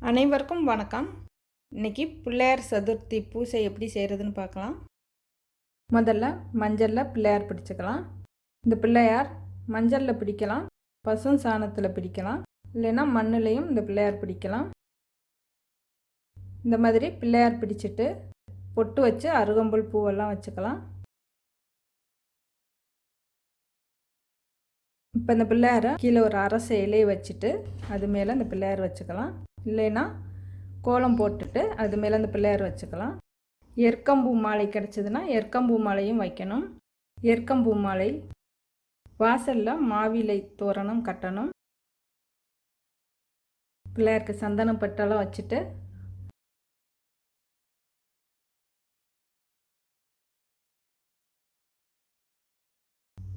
அனைவருக்கும் வணக்கம். இன்றைக்கி பிள்ளையார் சதுர்த்தி பூஜை எப்படி செய்கிறதுன்னு பார்க்கலாம். முதல்ல மஞ்சளில் பிள்ளையார் பிடிச்சிக்கலாம். இந்த பிள்ளையார் மஞ்சளில் பிடிக்கலாம், பசும் சாணத்தில் பிடிக்கலாம், இல்லைன்னா மண்ணிலையும் இந்த பிள்ளையார் பிடிக்கலாம். இந்த மாதிரி பிள்ளையார் பிடிச்சிட்டு பொட்டு வச்சு அருகம்புல் பூவெல்லாம் வச்சுக்கலாம். இப்போ இந்த பிள்ளையாரை கீழே ஒரு அரச இலையை வச்சுட்டு அது மேலே இந்த பிள்ளையார் வச்சுக்கலாம். இல்லைன்னா கோலம் போட்டுட்டு அது மேலே அந்த பிள்ளையார் வச்சுக்கலாம். எருக்கம்பூ மாலை கிடச்சிதுன்னா எருக்கம்பூ மாலையும் வைக்கணும். எருக்கம்பூ மாலை, வாசலில் மாவிலை தோரணம் கட்டணும். பிள்ளையாருக்கு சந்தனம் பட்டெல்லாம் வச்சுட்டு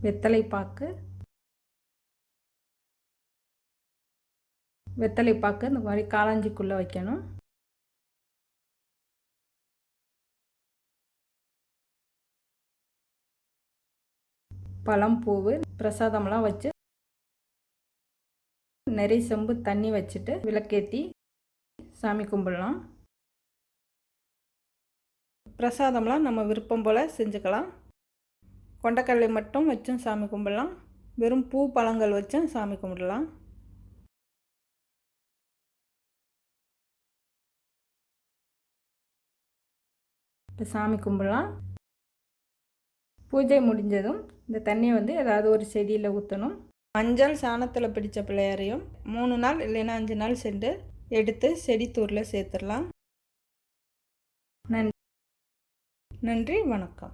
வெத்தலை பாக்கு இந்த மாதிரி காளாஞ்சிக்குள்ளே வைக்கணும். பழம், பூவு, பிரசாதம்லாம் வச்சு நிறைய செம்பு தண்ணி வச்சுட்டு விளக்கேற்றி சாமி கும்பிடலாம். பிரசாதம்லாம் நம்ம விருப்பம் போல் செஞ்சுக்கலாம். கொண்டக்கடலை மட்டும் வச்சும் சாமி கும்பிடலாம், வெறும் பூ பழங்கள் வச்சும் சாமி கும்பிடலாம். இப்போ சாமி கும்பிடலாம். பூஜை முடிஞ்சதும் இந்த தண்ணியை ஏதாவது ஒரு செடியில் ஊற்றணும். மஞ்சள் சாணத்தில் பிடித்த பிள்ளையாரையும் 3 நாள் இல்லைன்னா 5 நாள் சென்று எடுத்து செடி தூரில் சேர்த்துடலாம். நன்றி, வணக்கம்.